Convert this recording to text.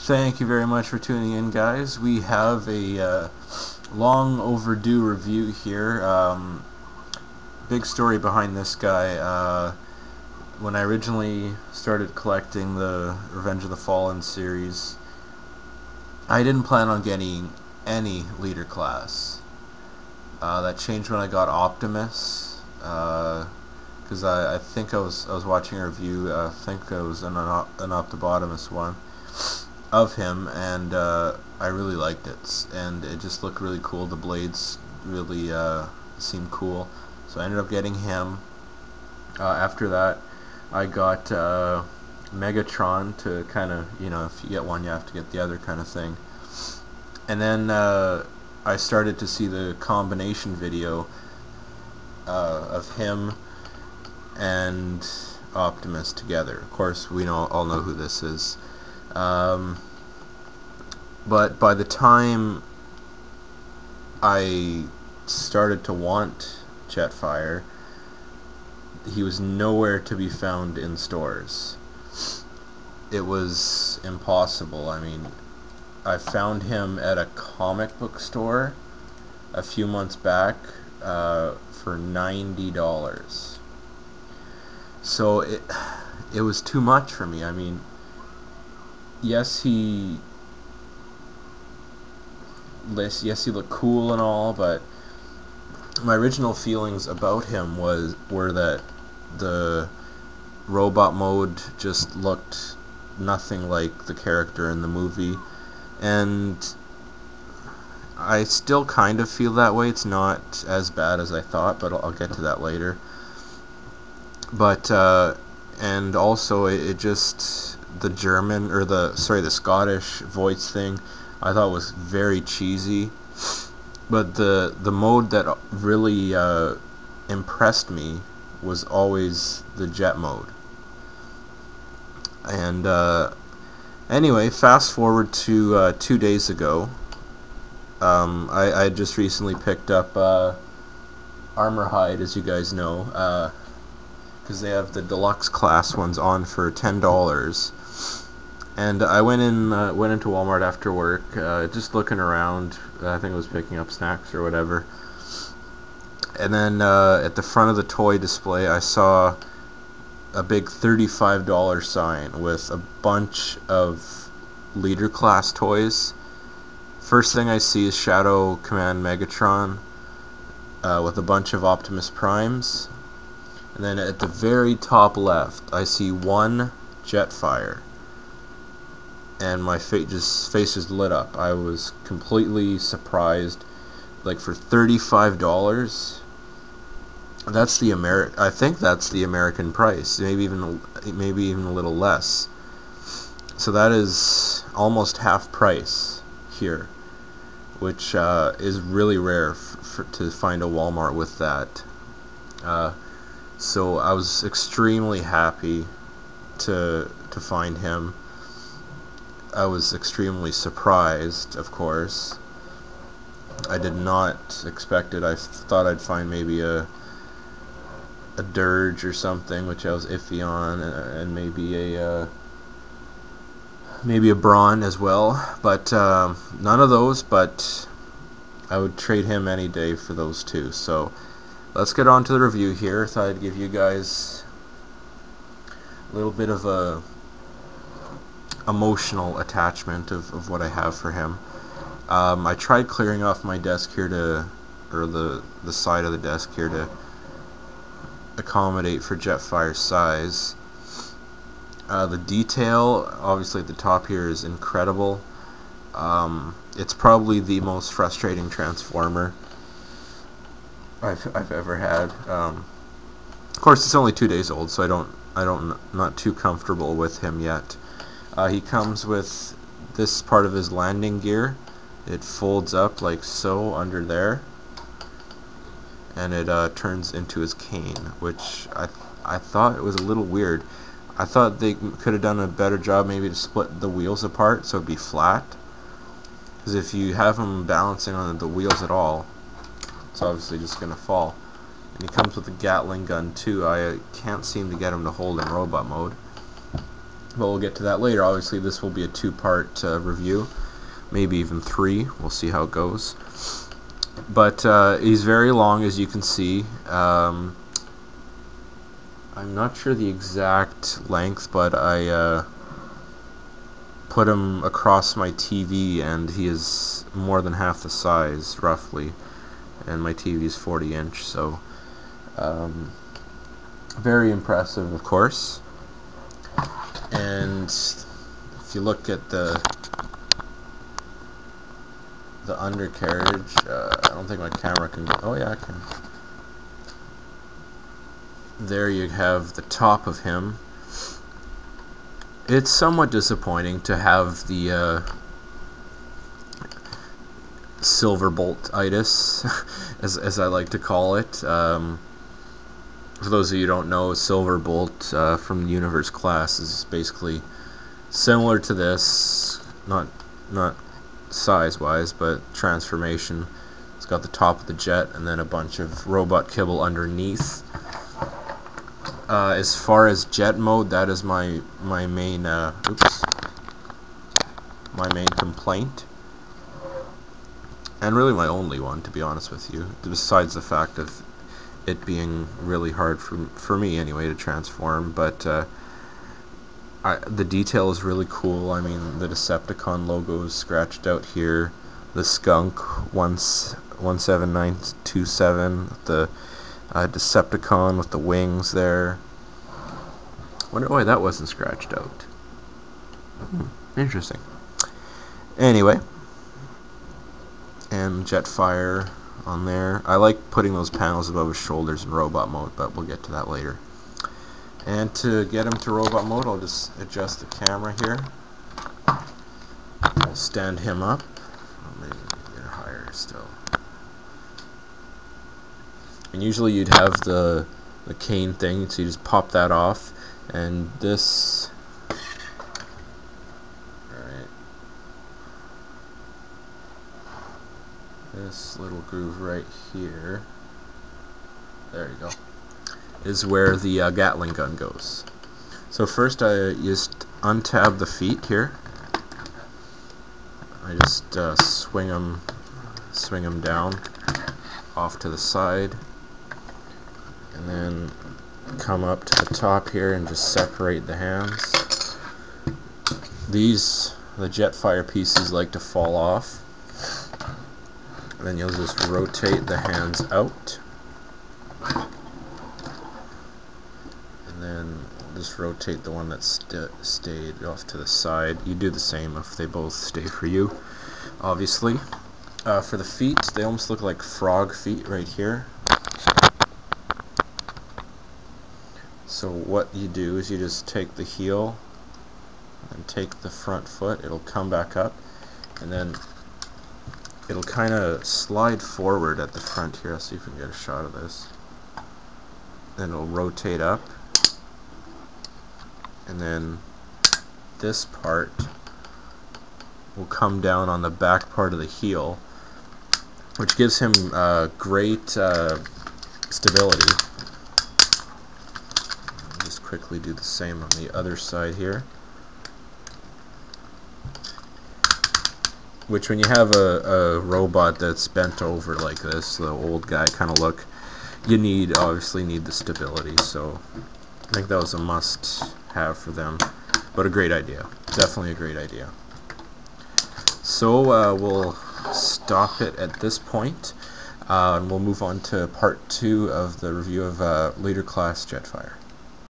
Thank you very much for tuning in, guys. We have a long overdue review here. Big story behind this guy. When I originally started collecting the Revenge of the Fallen series, I didn't plan on getting any leader class. That changed when I got Optimus, because I think I was watching a review. I think it was an Optibotimus one of him, and I really liked it, and it just looked really cool. The blades really seemed cool, so I ended up getting him. After that, I got Megatron to kind of, if you get one, you have to get the other kind of thing. And then I started to see the combination video of him and Optimus together. Of course, we all know who this is. But by the time I started to want Jetfire, he was nowhere to be found in stores. It was impossible. I mean, I found him at a comic book store a few months back for $90. So it was too much for me. I mean, yes, he looked cool and all, but my original feelings about him were that the robot mode just looked nothing like the character in the movie, and I still kind of feel that way. It's not as bad as I thought, but I'll get to that later. But and also it just, the German, or the Scottish voice thing, I thought was very cheesy. But the mode that really impressed me was always the jet mode. And anyway, fast forward to 2 days ago. I just recently picked up Armor Hide, as you guys know, because they have the deluxe class ones on for $10. And I went into Walmart after work, just looking around. I think I was picking up snacks or whatever. And then at the front of the toy display, I saw a big $35 sign with a bunch of leader class toys. First thing I see is Shadow Command Megatron with a bunch of Optimus Primes. And then at the very top left, I see one Jetfire. And my face just lit up. I was completely surprised. Like, for $35, that's the I think that's the American price. Maybe even a little less. So that is almost half price here, which is really rare to find a Walmart with that. So I was extremely happy to find him. I was extremely surprised, of course. I did not expect it. I thought I'd find maybe a Dirge or something, which I was iffy on, and maybe a Brawn as well. But none of those. But I would trade him any day for those two. So let's get on to the review here. Thought I'd give you guys a little bit of a emotional attachment of what I have for him. I tried clearing off my desk here or the side of the desk here, to accommodate for Jetfire's size. The detail, obviously at the top here, is incredible. It's probably the most frustrating Transformer I've ever had. Of course, it's only 2 days old, so I'm not too comfortable with him yet. He comes with this part of his landing gear. It folds up like so under there, and it turns into his cane, which I thought it was a little weird. I thought they could have done a better job maybe to split the wheels apart so it'd be flat, because if you have him balancing on the wheels at all, it's obviously just gonna fall. And he comes with a Gatling gun too. I can't seem to get him to hold in robot mode. but we'll get to that later. Obviously this will be a two-part review, maybe even three. We'll see how it goes. But he's very long, as you can see. I'm not sure the exact length, but I put him across my TV, and he is more than half the size, roughly. And my TV is 40-inch, so very impressive, of course. And if you look at the undercarriage, I don't think my camera can. Oh yeah, I can. There you have the top of him. It's somewhat disappointing to have the silver bolt-itis, as I like to call it. For those of you who don't know, silver bolt from the Universe class is basically similar to this, not size-wise, but transformation. It's got the top of the jet and then a bunch of robot kibble underneath. As far as jet mode, that is my main my main complaint, and really my only one, to be honest with you, besides the fact of it being really hard for me anyway to transform. But the detail is really cool. I mean, the Decepticon logo is scratched out here, the skunk 17927, the Decepticon with the wings there. Wonder why that wasn't scratched out. Interesting. Anyway, and Jetfire on there. I like putting those panels above his shoulders in robot mode, but we'll get to that later. And to get him to robot mode, I'll just adjust the camera here. I'll stand him up. Maybe get higher still. And usually you'd have the cane thing, so you just pop that off, and this, right, this little groove right here, there you go, is where the Gatling gun goes. So first I just untab the feet here. I just swing them down off to the side, and then come up to the top here and just separate the hands. The Jetfire pieces like to fall off. And then you'll just rotate the hands out, and then just rotate the one that stayed off to the side. You do the same if they both stay for you, obviously. For the feet, they almost look like frog feet right here. So what you do is you just take the heel and take the front foot. It'll come back up, and then it'll kind of slide forward at the front here. Let's see if we can get a shot of this. Then it'll rotate up, and then this part will come down on the back part of the heel, which gives him great stability. I'll just quickly do the same on the other side here. Which, when you have a robot that's bent over like this, the old guy kind of look, you obviously need the stability. So I think that was a must-have for them. But a great idea, definitely a great idea. So we'll stop it at this point, and we'll move on to part 2 of the review of Leader Class Jetfire.